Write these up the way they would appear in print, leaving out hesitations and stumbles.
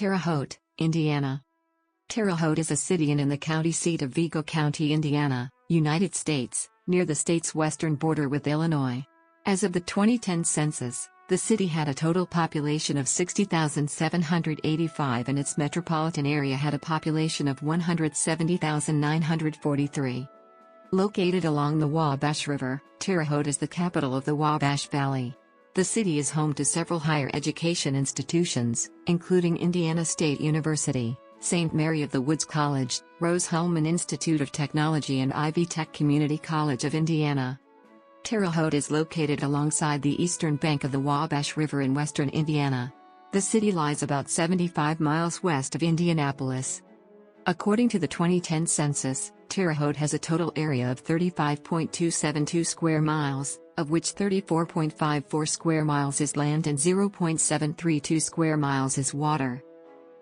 Terre Haute, Indiana. Terre Haute is a city and in the county seat of Vigo County, Indiana, United States, near the state's western border with Illinois. As of the 2010 census, the city had a total population of 60,785 and its metropolitan area had a population of 170,943. Located along the Wabash River, Terre Haute is the capital of the Wabash Valley. The city is home to several higher education institutions, including Indiana State University, St. Mary of the Woods College, Rose-Hulman Institute of Technology and Ivy Tech Community College of Indiana. Terre Haute is located alongside the eastern bank of the Wabash River in western Indiana. The city lies about 75 miles west of Indianapolis. According to the 2010 census, Terre Haute has a total area of 35.272 square miles, of which 34.54 square miles is land and 0.732 square miles is water.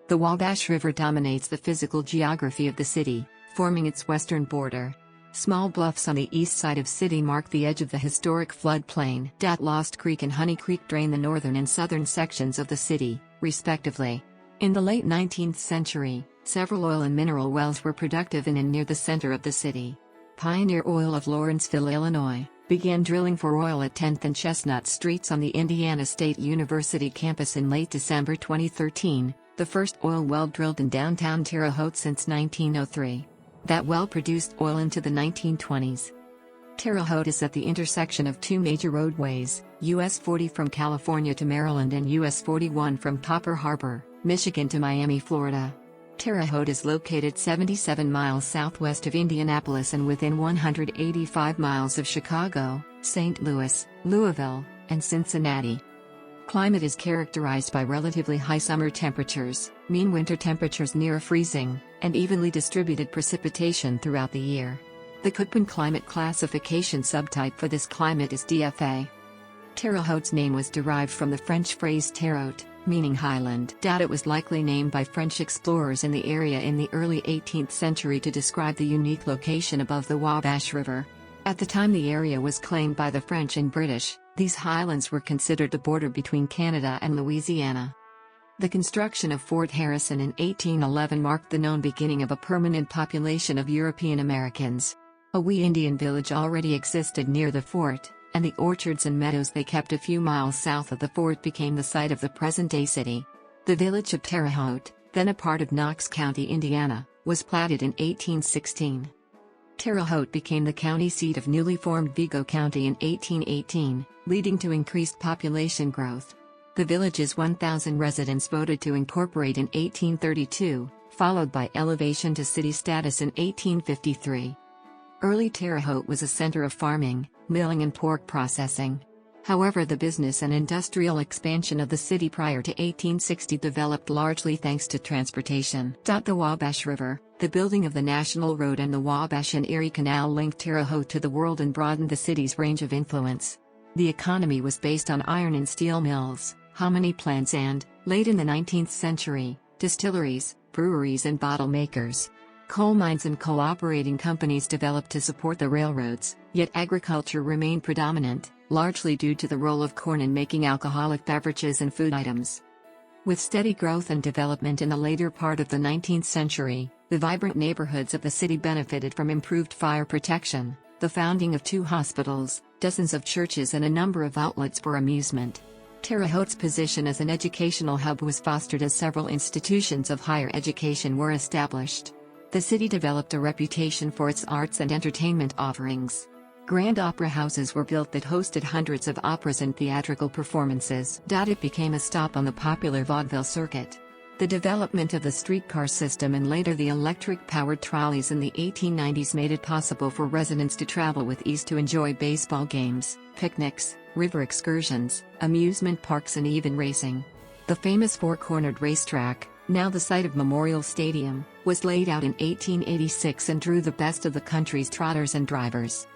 The Wabash River dominates the physical geography of the city, forming its western border. Small bluffs on the east side of city mark the edge of the historic floodplain. Lost Creek and Honey Creek drain the northern and southern sections of the city, respectively. In the late 19th century, several oil and mineral wells were productive in and near the center of the city. Pioneer Oil of Lawrenceville, Illinois, began drilling for oil at 10th and Chestnut Streets on the Indiana State University campus in late December 2013, the first oil well drilled in downtown Terre Haute since 1903. That well produced oil into the 1920s. Terre Haute is at the intersection of two major roadways, US 40 from California to Maryland and US 41 from Copper Harbor, Michigan to Miami, Florida. Terre Haute is located 77 miles southwest of Indianapolis and within 185 miles of Chicago, St. Louis, Louisville, and Cincinnati. Climate is characterized by relatively high summer temperatures, mean winter temperatures near freezing, and evenly distributed precipitation throughout the year. The Köppen climate classification subtype for this climate is DFA. Terre Haute's name was derived from the French phrase terre haute, meaning highland. It was likely named by French explorers in the area in the early 18th century to describe the unique location above the Wabash River. At the time the area was claimed by the French and British, these highlands were considered the border between Canada and Louisiana. The construction of Fort Harrison in 1811 marked the known beginning of a permanent population of European Americans. A wee Indian village already existed near the fort, and the orchards and meadows they kept a few miles south of the fort became the site of the present-day city. The village of Terre Haute, then a part of Knox County, Indiana, was platted in 1816. Terre Haute became the county seat of newly formed Vigo County in 1818, leading to increased population growth. The village's 1,000 residents voted to incorporate in 1832, followed by elevation to city status in 1853. Early Terre Haute was a center of farming, milling and pork processing. However, the business and industrial expansion of the city prior to 1860 developed largely thanks to transportation. The Wabash River, the building of the National Road and the Wabash and Erie Canal linked Terre Haute to the world and broadened the city's range of influence. The economy was based on iron and steel mills, hominy plants and, late in the 19th century, distilleries, breweries and bottle makers. Coal mines and cooperating companies developed to support the railroads, yet agriculture remained predominant, largely due to the role of corn in making alcoholic beverages and food items. With steady growth and development in the later part of the 19th century, the vibrant neighborhoods of the city benefited from improved fire protection, the founding of 2 hospitals, dozens of churches and a number of outlets for amusement. Terre Haute's position as an educational hub was fostered as several institutions of higher education were established. The city developed a reputation for its arts and entertainment offerings. Grand opera houses were built that hosted hundreds of operas and theatrical performances. It became a stop on the popular vaudeville circuit. The development of the streetcar system and later the electric-powered trolleys in the 1890s made it possible for residents to travel with ease to enjoy baseball games, picnics, river excursions, amusement parks and even racing. The famous four-cornered racetrack, now the site of Memorial Stadium, was laid out in 1886 and drew the best of the country's trotters and drivers.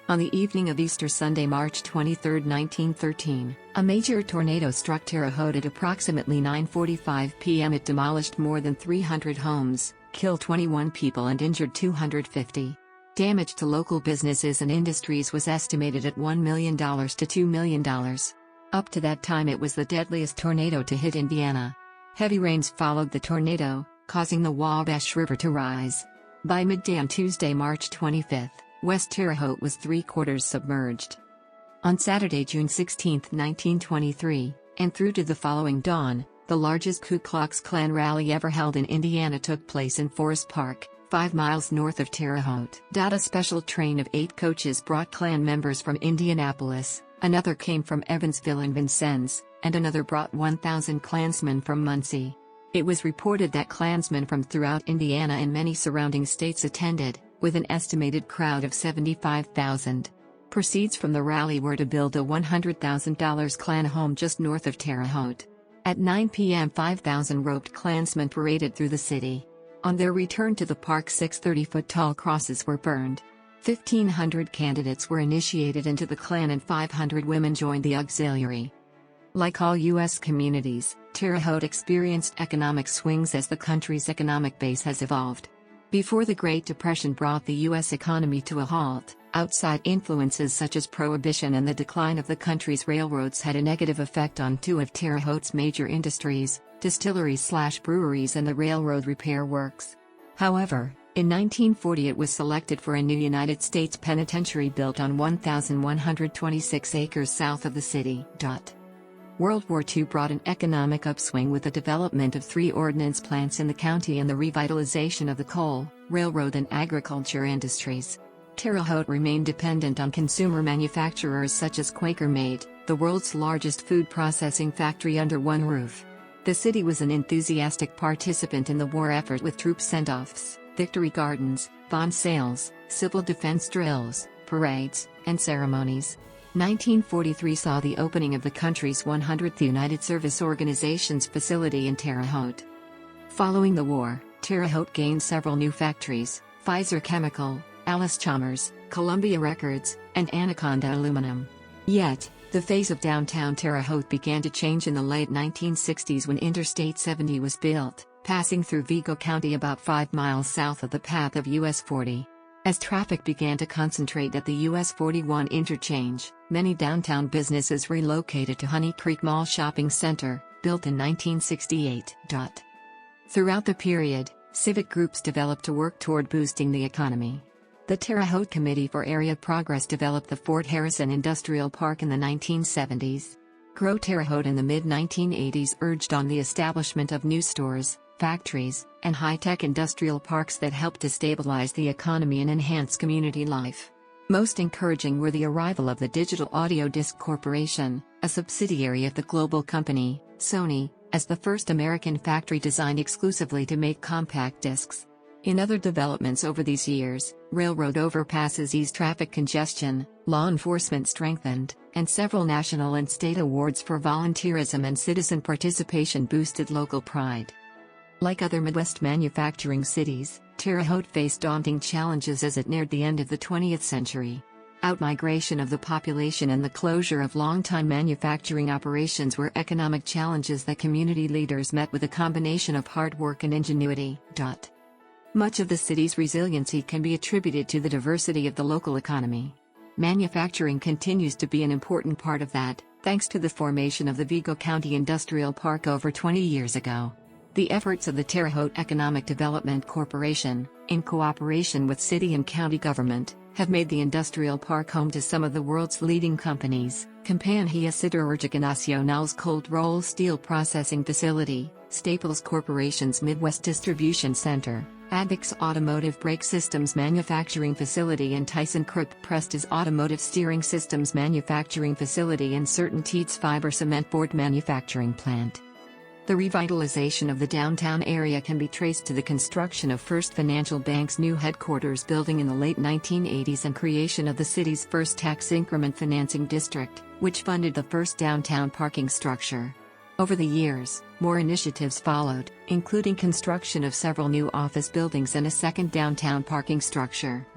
On the evening of Easter Sunday, March 23, 1913, a major tornado struck Terre Haute at approximately 9:45 p.m. It demolished more than 300 homes, killed 21 people and injured 250. Damage to local businesses and industries was estimated at $1 million to $2 million. Up to that time it was the deadliest tornado to hit Indiana. Heavy rains followed the tornado, causing the Wabash River to rise. By midday on Tuesday, March 25, West Terre Haute was three-quarters submerged. On Saturday, June 16, 1923, and through to the following dawn, the largest Ku Klux Klan rally ever held in Indiana took place in Forest Park, 5 miles north of Terre Haute. A special train of 8 coaches brought Klan members from Indianapolis, another came from Evansville and Vincennes, and another brought 1,000 Klansmen from Muncie. It was reported that Klansmen from throughout Indiana and many surrounding states attended, with an estimated crowd of 75,000. Proceeds from the rally were to build a $100,000 Klan home just north of Terre Haute. At 9 p.m. 5,000 roped Klansmen paraded through the city. On their return to the park, 6 30-foot-tall crosses were burned. 1,500 candidates were initiated into the Klan and 500 women joined the auxiliary. Like all U.S. communities, Terre Haute experienced economic swings as the country's economic base has evolved. Before the Great Depression brought the U.S. economy to a halt, outside influences such as prohibition and the decline of the country's railroads had a negative effect on 2 of Terre Haute's major industries, distilleries/breweries and the railroad repair works. However, in 1940 it was selected for a new United States penitentiary built on 1,126 acres south of the city. World War II brought an economic upswing with the development of 3 ordnance plants in the county and the revitalization of the coal, railroad and agriculture industries. Terre Haute remained dependent on consumer manufacturers such as Quaker-Made, the world's largest food processing factory under one roof. The city was an enthusiastic participant in the war effort with troop send-offs, victory gardens, bond sales, civil defense drills, parades, and ceremonies. 1943 saw the opening of the country's 100th United Service Organizations facility in Terre Haute. Following the war, Terre Haute gained several new factories: Pfizer Chemical, Alice Chalmers, Columbia Records, and Anaconda Aluminum. Yet, the face of downtown Terre Haute began to change in the late 1960s when Interstate 70 was built, passing through Vigo County about 5 miles south of the path of US 40. As traffic began to concentrate at the US 41 interchange, many downtown businesses relocated to Honey Creek Mall Shopping Center, built in 1968. Throughout the period, civic groups developed to work toward boosting the economy. The Terre Haute Committee for Area Progress developed the Fort Harrison Industrial Park in the 1970s. Grow Terre Haute in the mid-1980s urged on the establishment of new stores, factories, and high-tech industrial parks that helped to stabilize the economy and enhance community life. Most encouraging were the arrival of the Digital Audio Disc Corporation, a subsidiary of the global company, Sony, as the first American factory designed exclusively to make compact discs. In other developments over these years, railroad overpasses eased traffic congestion, law enforcement strengthened, and several national and state awards for volunteerism and citizen participation boosted local pride. Like other Midwest manufacturing cities, Terre Haute faced daunting challenges as it neared the end of the 20th century. Outmigration of the population and the closure of long-time manufacturing operations were economic challenges that community leaders met with a combination of hard work and ingenuity. Much of the city's resiliency can be attributed to the diversity of the local economy. Manufacturing continues to be an important part of that, thanks to the formation of the Vigo County Industrial Park over 20 years ago. The efforts of the Terre Haute Economic Development Corporation, in cooperation with city and county government, have made the industrial park home to some of the world's leading companies: Compañía Siderúrgica Nacional's cold roll steel processing facility, Staples Corporation's Midwest Distribution Center, Advix Automotive Brake Systems Manufacturing Facility, and ThyssenKrupp Presti's Automotive Steering Systems Manufacturing Facility, and CertainTeed's fiber cement board manufacturing plant. The revitalization of the downtown area can be traced to the construction of First Financial Bank's new headquarters building in the late 1980s and creation of the city's first tax increment financing district, which funded the first downtown parking structure. Over the years, more initiatives followed, including construction of several new office buildings and a second downtown parking structure.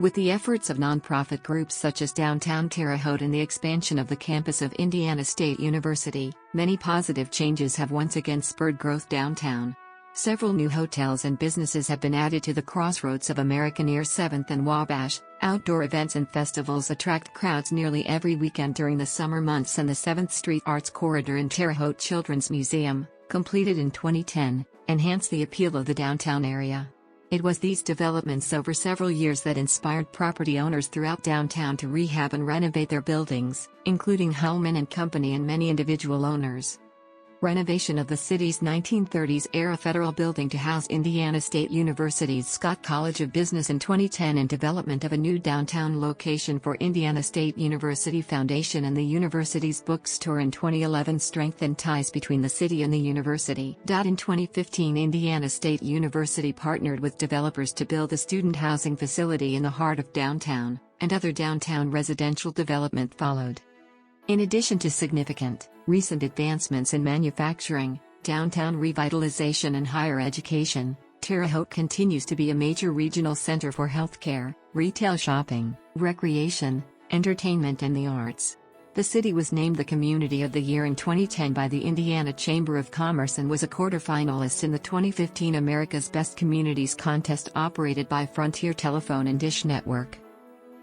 With the efforts of nonprofit groups such as Downtown Terre Haute and the expansion of the campus of Indiana State University, many positive changes have once again spurred growth downtown. Several new hotels and businesses have been added to the crossroads of American near 7th and Wabash. Outdoor events and festivals attract crowds nearly every weekend during the summer months, and the 7th Street Arts Corridor and Terre Haute Children's Museum, completed in 2010, enhance the appeal of the downtown area. It was these developments over several years that inspired property owners throughout downtown to rehab and renovate their buildings, including Helmand and Company and many individual owners. Renovation of the city's 1930s-era federal building to house Indiana State University's Scott College of Business in 2010 and development of a new downtown location for Indiana State University Foundation and the university's bookstore in 2011 strengthened ties between the city and the university. In 2015, Indiana State University partnered with developers to build a student housing facility in the heart of downtown, and other downtown residential development followed. In addition to significant, recent advancements in manufacturing, downtown revitalization and higher education, Terre Haute continues to be a major regional center for healthcare, retail shopping, recreation, entertainment and the arts. The city was named the Community of the Year in 2010 by the Indiana Chamber of Commerce and was a quarterfinalist in the 2015 America's Best Communities contest operated by Frontier Telephone and Dish Network.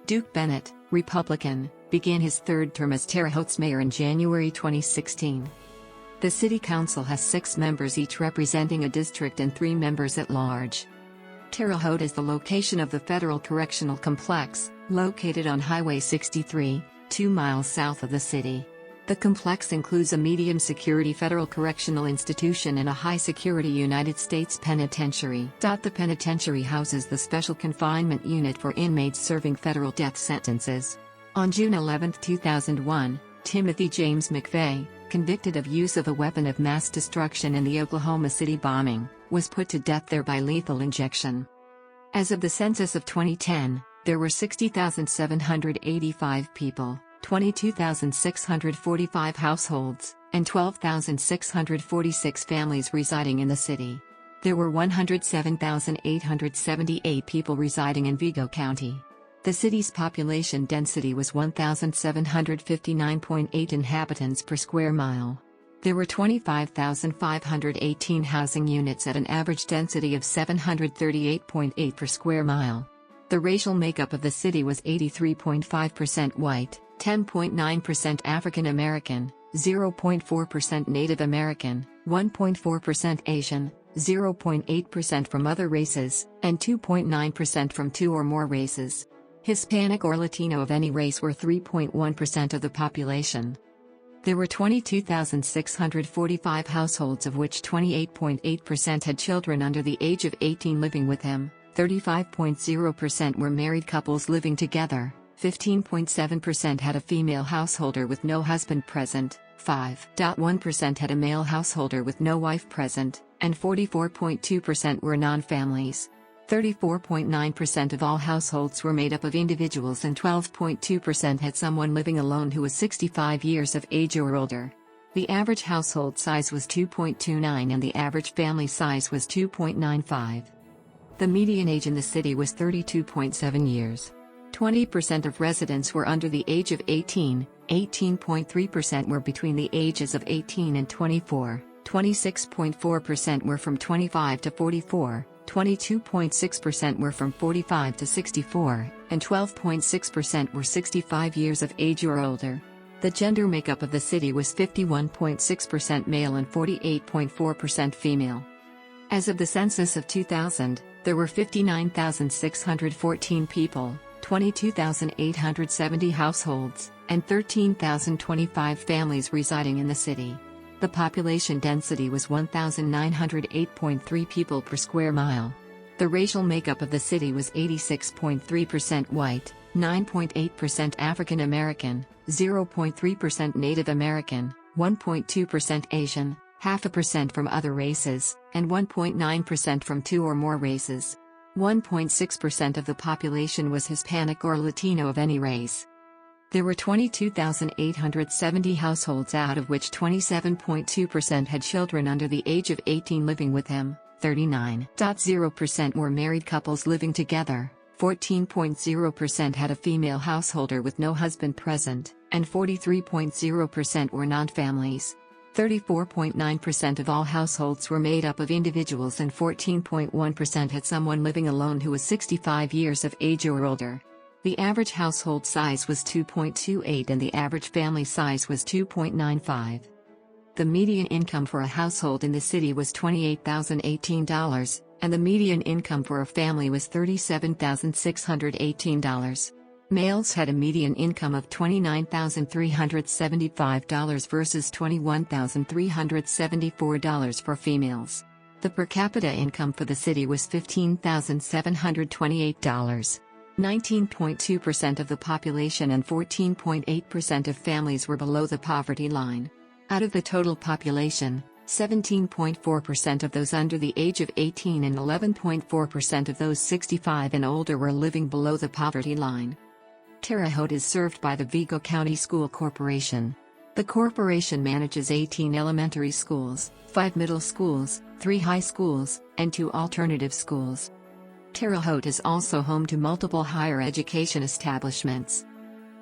Duke Bennett, Republican, began his third term as Terre Haute's mayor in January 2016. The city council has 6 members each representing a district and 3 members at large. Terre Haute is the location of the Federal Correctional Complex, located on Highway 63, 2 miles south of the city. The complex includes a medium-security federal correctional institution and a high-security United States penitentiary. The penitentiary houses the Special Confinement Unit for inmates serving federal death sentences. On June 11, 2001, Timothy James McVeigh, convicted of use of a weapon of mass destruction in the Oklahoma City bombing, was put to death there by lethal injection. As of the census of 2010, there were 60,785 people, 22,645 households, and 12,646 families residing in the city. There were 107,878 people residing in Vigo County. The city's population density was 1,759.8 inhabitants per square mile. There were 25,518 housing units at an average density of 738.8 per square mile. The racial makeup of the city was 83.5% white, 10.9% African American, 0.4% Native American, 1.4% Asian, 0.8% from other races, and 2.9% from 2 or more races. Hispanic or Latino of any race were 3.1% of the population. There were 22,645 households, of which 28.8% had children under the age of 18 living with him, 35.0% were married couples living together, 15.7% had a female householder with no husband present, 5.1% had a male householder with no wife present, and 44.2% were non-families. 34.9% of all households were made up of individuals and 12.2% had someone living alone who was 65 years of age or older. The average household size was 2.29 and the average family size was 2.95. The median age in the city was 32.7 years. 20% of residents were under the age of 18, 18.3% were between the ages of 18 and 24, 26.4% were from 25 to 44, 22.6% were from 45 to 64, and 12.6% were 65 years of age or older. The gender makeup of the city was 51.6% male and 48.4% female. As of the census of 2000, there were 59,614 people, 22,870 households, and 13,025 families residing in the city. The population density was 1,908.3 people per square mile. The racial makeup of the city was 86.3% white, 9.8% African American, 0.3% Native American, 1.2% Asian, 0.5% from other races, and 1.9% from 2 or more races. 1.6% of the population was Hispanic or Latino of any race. There were 22,870 households, out of which 27.2% had children under the age of 18 living with him, 39.0% were married couples living together, 14.0% had a female householder with no husband present, and 43.0% were non-families. 34.9% of all households were made up of individuals and 14.1% had someone living alone who was 65 years of age or older. The average household size was 2.28 and the average family size was 2.95. The median income for a household in the city was $28,018, and the median income for a family was $37,618. Males had a median income of $29,375 versus $21,374 for females. The per capita income for the city was $15,728. 19.2% of the population and 14.8% of families were below the poverty line. Out of the total population, 17.4% of those under the age of 18 and 11.4% of those 65 and older were living below the poverty line. Terre Haute is served by the Vigo County School Corporation. The corporation manages 18 elementary schools, 5 middle schools, 3 high schools, and 2 alternative schools. Terre Haute is also home to multiple higher education establishments.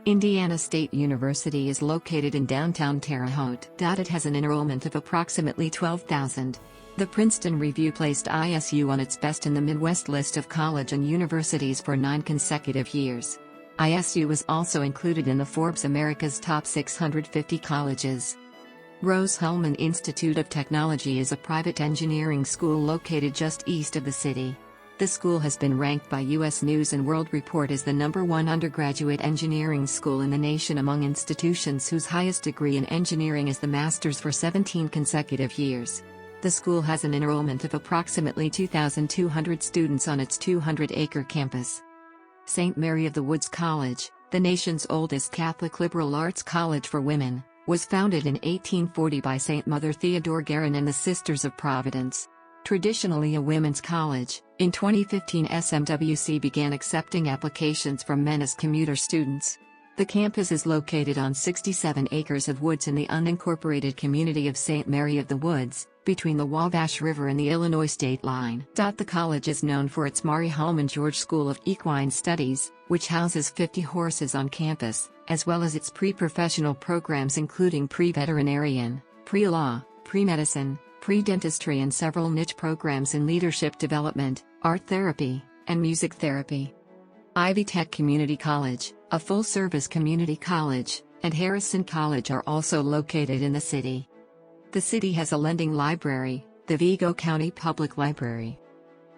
Indiana State University is located in downtown Terre Haute. It has an enrollment of approximately 12,000. The Princeton Review placed ISU on its Best in the Midwest list of college and universities for 9 consecutive years. ISU was also included in the Forbes America's Top 650 Colleges. Rose-Hulman Institute of Technology is a private engineering school located just east of the city. The school has been ranked by U.S. News & World Report as the #1 undergraduate engineering school in the nation among institutions whose highest degree in engineering is the master's for 17 consecutive years. The school has an enrollment of approximately 2,200 students on its 200-acre campus. St. Mary of the Woods College, the nation's oldest Catholic liberal arts college for women, was founded in 1840 by St. Mother Theodore Guerin and the Sisters of Providence. Traditionally a women's college, in 2015 SMWC began accepting applications from men as commuter students. The campus is located on 67 acres of woods in the unincorporated community of St. Mary of the Woods, between the Wabash River and the Illinois state line. The college is known for its Mary Holman George School of Equine Studies, which houses 50 horses on campus, as well as its pre-professional programs including pre-veterinarian, pre-law, pre-medicine, pre-dentistry and several niche programs in leadership development, art therapy, and music therapy. Ivy Tech Community College, a full-service community college, and Harrison College are also located in the city. The city has a lending library, the Vigo County Public Library.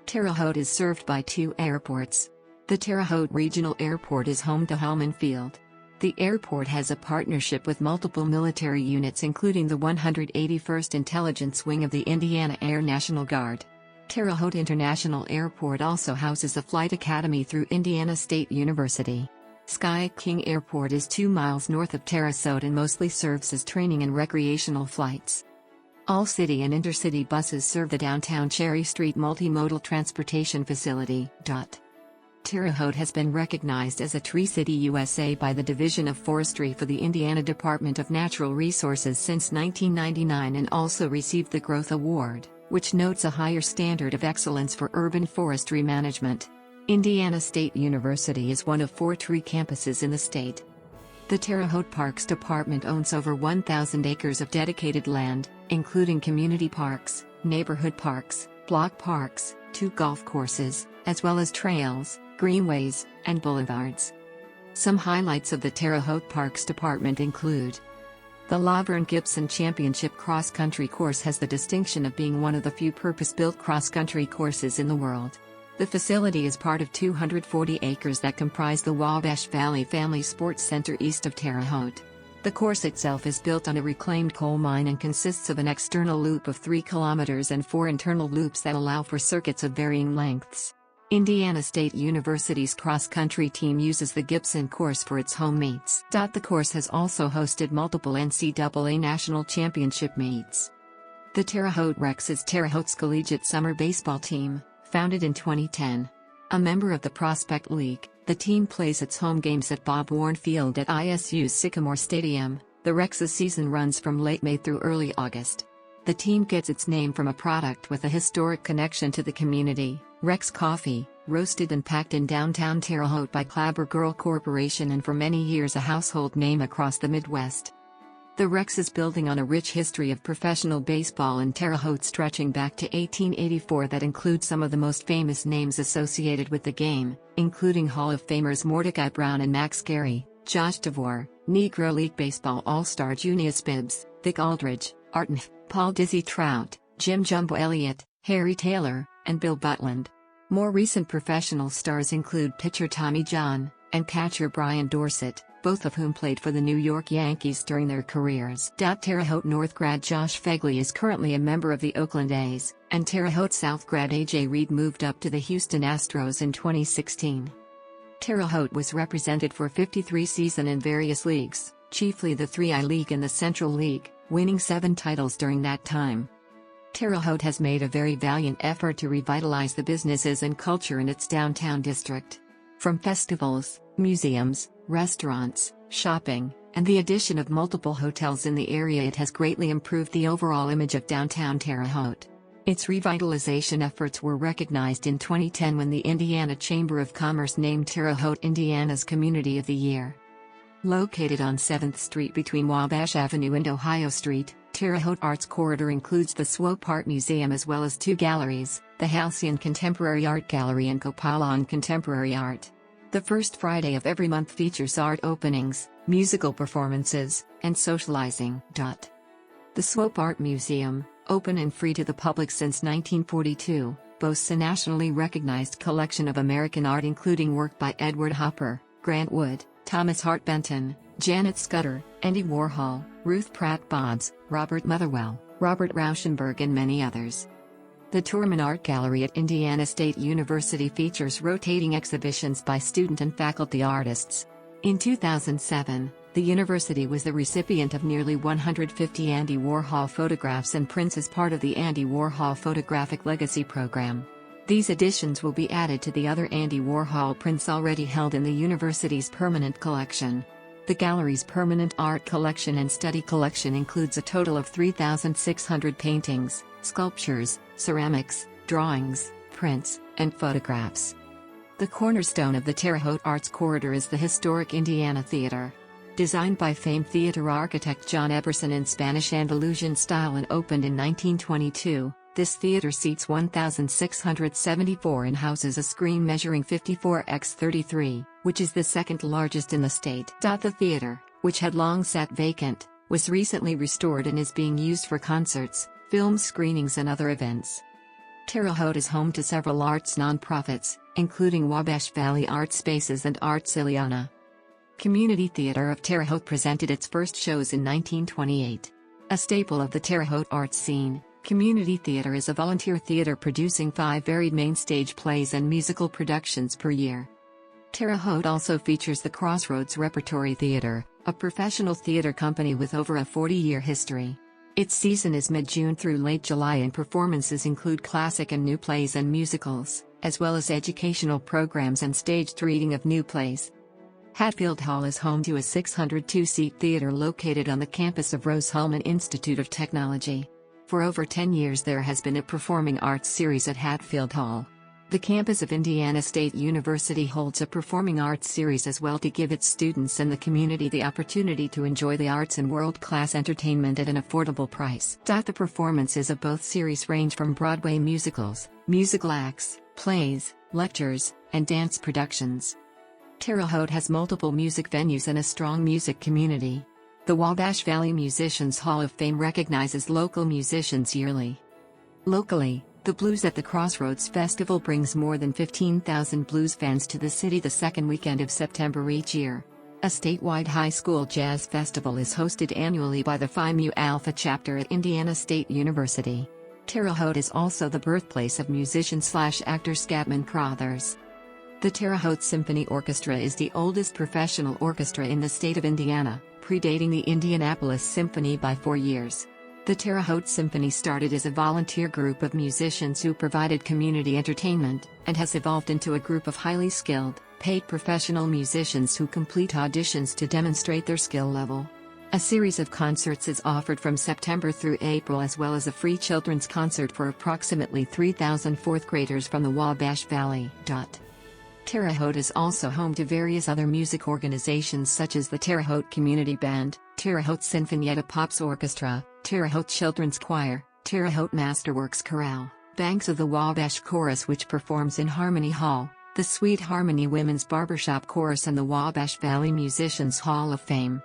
Terre Haute is served by 2 airports. The Terre Haute Regional Airport is home to Helmand Field. The airport has a partnership with multiple military units including the 181st Intelligence Wing of the Indiana Air National Guard. Terre Haute International Airport also houses a flight academy through Indiana State University. Sky King Airport is 2 miles north of Terre Haute and mostly serves as training and recreational flights. All city and intercity buses serve the downtown Cherry Street multimodal transportation facility. Terre Haute has been recognized as a Tree City USA by the Division of Forestry for the Indiana Department of Natural Resources since 1999 and also received the Growth Award, which notes a higher standard of excellence for urban forestry management. Indiana State University is one of 4 tree campuses in the state. The Terre Haute Parks Department owns over 1,000 acres of dedicated land, including community parks, neighborhood parks, block parks, 2 golf courses, as well as trails, greenways, and boulevards. Some highlights of the Terre Haute Parks Department include: the Laverne Gibson Championship cross-country course has the distinction of being one of the few purpose-built cross-country courses in the world. The facility is part of 240 acres that comprise the Wabash Valley Family Sports Center east of Terre Haute. The course itself is built on a reclaimed coal mine and consists of an external loop of 3 kilometers and 4 internal loops that allow for circuits of varying lengths. Indiana State University's cross-country team uses the Gibson course for its home meets. The course has also hosted multiple NCAA national championship meets. The Terre Haute Rex is Terre Haute's collegiate summer baseball team, founded in 2010. A member of the Prospect League, the team plays its home games at Bob Warren Field at ISU's Sycamore Stadium. The Rex's season runs from late May through early August. The team gets its name from a product with a historic connection to the community, Rex Coffee, roasted and packed in downtown Terre Haute by Clabergirl Corporation and for many years a household name across the Midwest. The Rex is building on a rich history of professional baseball in Terre Haute stretching back to 1884 that includes some of the most famous names associated with the game, including Hall of Famers Mordecai Brown and Max Carey, Josh DeVore, Negro League Baseball All-Star Junius Bibbs, Vic Aldridge, Artnf, Paul Dizzy Trout, Jim Jumbo Elliott, Harry Taylor, and Bill Butland. More recent professional stars include pitcher Tommy John and catcher Brian Dorsett, both of whom played for the New York Yankees during their careers. Terre Haute North grad Josh Fegley is currently a member of the Oakland A's, and Terre Haute South grad AJ Reed moved up to the Houston Astros in 2016. Terre Haute was represented for 53 seasons in various leagues, chiefly the 3I League and the Central League, winning 7 titles during that time. Terre Haute has made a very valiant effort to revitalize the businesses and culture in its downtown district. From festivals, museums, restaurants, shopping, and the addition of multiple hotels in the area, it has greatly improved the overall image of downtown Terre Haute. Its revitalization efforts were recognized in 2010 when the Indiana Chamber of Commerce named Terre Haute Indiana's Community of the Year. Located on 7th Street between Wabash Avenue and Ohio Street, Terre Haute Arts Corridor includes the Swope Art Museum as well as 2 galleries, the Halcyon Contemporary Art Gallery and Coppola Contemporary Art. The first Friday of every month features art openings, musical performances, and socializing. The Swope Art Museum, open and free to the public since 1942, boasts a nationally recognized collection of American art including work by Edward Hopper, Grant Wood, Thomas Hart Benton, Janet Scudder, Andy Warhol, Ruth Pratt Boggs, Robert Motherwell, Robert Rauschenberg and many others. The Tourman Art Gallery at Indiana State University features rotating exhibitions by student and faculty artists. In 2007, the university was the recipient of nearly 150 Andy Warhol photographs and prints as part of the Andy Warhol Photographic Legacy Program. These additions will be added to the other Andy Warhol prints already held in the university's permanent collection. The gallery's permanent art collection and study collection includes a total of 3,600 paintings, sculptures, ceramics, drawings, prints, and photographs. The cornerstone of the Terre Haute Arts Corridor is the historic Indiana Theater. Designed by famed theater architect John Eberson in Spanish Andalusian style and opened in 1922, this theater seats 1,674 and houses a screen measuring 54 x 33, which is the second largest in the state. The theater, which had long sat vacant, was recently restored and is being used for concerts, film screenings and other events. Terre Haute is home to several arts nonprofits, including Wabash Valley Art Spaces and Arts Ileana. Community Theater of Terre Haute presented its first shows in 1928. A staple of the Terre Haute arts scene, Community Theater is a volunteer theater producing 5 varied main stage plays and musical productions per year. Terre Haute also features the Crossroads Repertory Theater, a professional theater company with over a 40-year history. Its season is mid-June through late July and performances include classic and new plays and musicals, as well as educational programs and staged reading of new plays. Hatfield Hall is home to a 602-seat theater located on the campus of Rose-Hulman Institute of Technology. For over 10 years there has been a performing arts series at Hatfield Hall. The campus of Indiana State University holds a performing arts series as well to give its students and the community the opportunity to enjoy the arts and world-class entertainment at an affordable price. The performances of both series range from Broadway musicals, musical acts, plays, lectures, and dance productions. Terre Haute has multiple music venues and a strong music community. The Wabash Valley Musicians Hall of Fame recognizes local musicians yearly. Locally, the Blues at the Crossroads Festival brings more than 15,000 blues fans to the city the second weekend of September each year. A statewide high school jazz festival is hosted annually by the Phi Mu Alpha chapter at Indiana State University. Terre Haute is also the birthplace of musician/actor Scatman Crothers. The Terre Haute Symphony Orchestra is the oldest professional orchestra in the state of Indiana, predating the Indianapolis Symphony by 4 years. The Terre Haute Symphony started as a volunteer group of musicians who provided community entertainment, and has evolved into a group of highly skilled, paid professional musicians who complete auditions to demonstrate their skill level. A series of concerts is offered from September through April as well as a free children's concert for approximately 3,000 fourth graders from the Wabash Valley. Terre Haute is also home to various other music organizations such as the Terre Haute Community Band, Terre Haute Sinfonietta Pops Orchestra, Terre Haute Children's Choir, Terre Haute Masterworks Chorale, Banks of the Wabash Chorus which performs in Harmony Hall, the Sweet Harmony Women's Barbershop Chorus and the Wabash Valley Musicians Hall of Fame.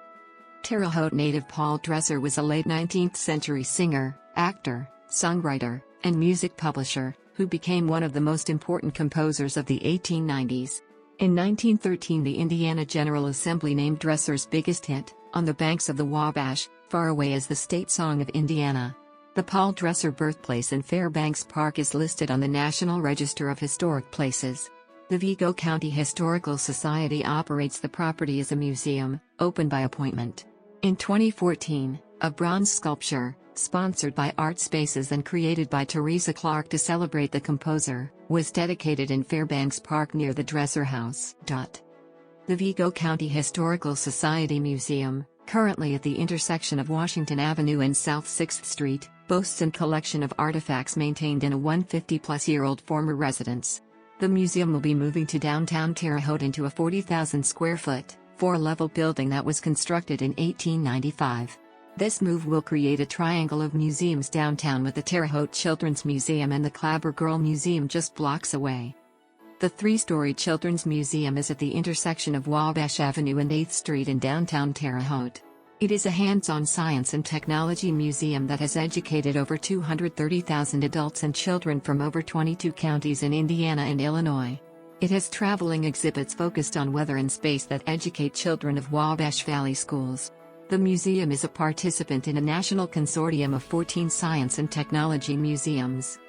Terre Haute native Paul Dresser was a late 19th century singer, actor, songwriter, and music publisher, who became one of the most important composers of the 1890s. In 1913, the Indiana General Assembly named Dresser's biggest hit, "On the Banks of the Wabash, Far Away," as the state song of Indiana. The Paul Dresser birthplace in Fairbanks Park is listed on the National Register of Historic Places. The Vigo County Historical Society operates the property as a museum, open by appointment. In 2014, a bronze sculpture, sponsored by Art Spaces and created by Teresa Clark to celebrate the composer, was dedicated in Fairbanks Park near the Dresser House. The Vigo County Historical Society Museum, currently at the intersection of Washington Avenue and South 6th Street, boasts a collection of artifacts maintained in a 150-plus-year-old former residence. The museum will be moving to downtown Terre Haute into a 40,000-square-foot, four-level building that was constructed in 1895. This move will create a triangle of museums downtown, with the Terre Haute Children's Museum and the Clabergirl Museum just blocks away. The three-story Children's Museum is at the intersection of Wabash Avenue and 8th Street in downtown Terre Haute. It is a hands-on science and technology museum that has educated over 230,000 adults and children from over 22 counties in Indiana and Illinois. It has traveling exhibits focused on weather and space that educate children of Wabash Valley schools. The museum is a participant in a national consortium of 14 science and technology museums.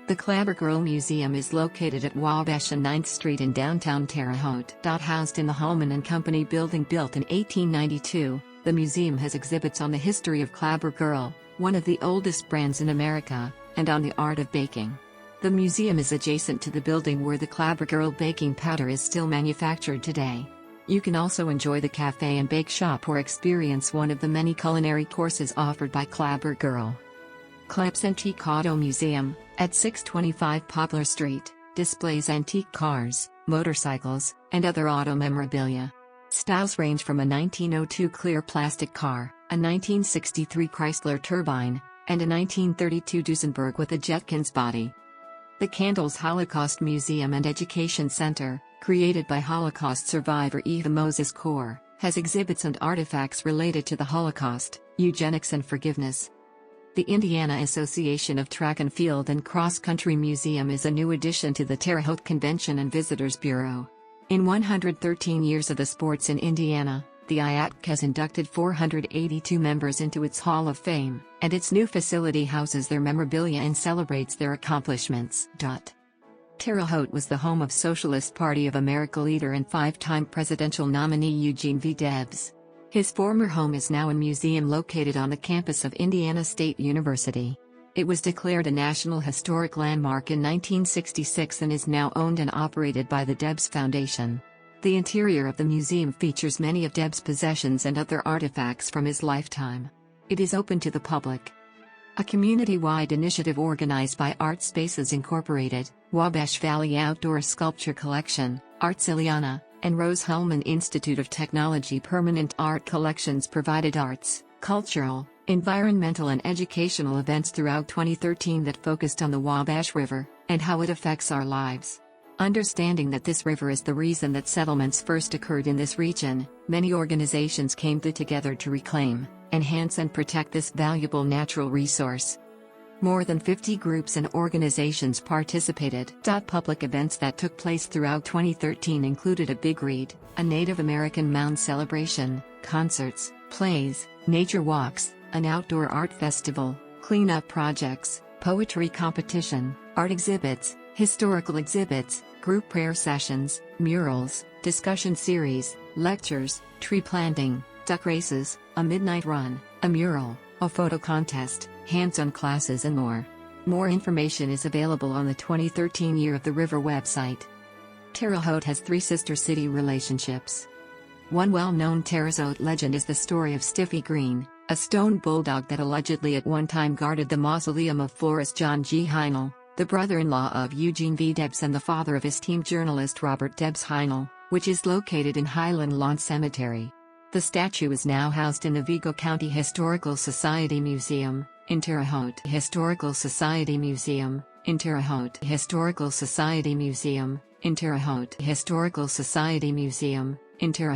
The Clabergirl Museum is located at Wabash and 9th Street in downtown Terre Haute. Housed in the Helmand and Company building built in 1892, the museum has exhibits on the history of Clabergirl, one of the oldest brands in America, and on the art of baking. The museum is adjacent to the building where the Clabergirl baking powder is still manufactured today. You can also enjoy the cafe and bake shop or experience one of the many culinary courses offered by Clabergirl. Clemson Teacado Museum, at 625 Poplar Street, displays antique cars, motorcycles, and other auto memorabilia. Styles range from a 1902 clear plastic car, a 1963 Chrysler turbine, and a 1932 Duesenberg with a Jetkins body. The Candles Holocaust Museum and Education Center, created by Holocaust survivor Eva Moses Core, has exhibits and artifacts related to the Holocaust, eugenics and forgiveness. The Indiana Association of Track and Field and Cross Country Museum is a new addition to the Terre Haute Convention and Visitors Bureau. In 113 years of the sports in Indiana, the IATC has inducted 482 members into its Hall of Fame, and its new facility houses their memorabilia and celebrates their accomplishments. Terre Haute was the home of Socialist Party of America leader and five-time presidential nominee Eugene V. Debs. His former home is now a museum located on the campus of Indiana State University. It was declared a National Historic Landmark in 1966 and is now owned and operated by the Debs Foundation. The interior of the museum features many of Debs' possessions and other artifacts from his lifetime. It is open to the public. A community-wide initiative organized by Art Spaces Incorporated, Wabash Valley Outdoor Sculpture Collection, Arts Ileana, and Rose Helmand Institute of Technology Permanent Art Collections provided arts, cultural, environmental and educational events throughout 2013 that focused on the Wabash River, and how it affects our lives. Understanding that this river is the reason that settlements first occurred in this region, many organizations came together to reclaim, enhance and protect this valuable natural resource. More than 50 groups and organizations participated. Public events that took place throughout 2013 included a Big Read, a Native American Mound celebration, concerts, plays, nature walks, an outdoor art festival, cleanup projects, poetry competition, art exhibits, historical exhibits, group prayer sessions, murals, discussion series, lectures, tree planting, duck races, a midnight run, a mural, a photo contest, hands-on classes and more. More information is available on the 2013 Year of the River website. Terre Haute has three sister city relationships. One well-known Terre Haute legend is the story of Stiffy Green, a stone bulldog that allegedly at one time guarded the mausoleum of florist John G. Heinel, the brother-in-law of Eugene V. Debs and the father of esteemed journalist Robert Debs Heinel, which is located in Highland Lawn Cemetery. The statue is now housed in the Vigo County Historical Society Museum, in Terre Haute. Historical Society Museum, in Terre Haute. Historical Society Museum, in Terre Haute. Historical Society Museum, in Terre Haute.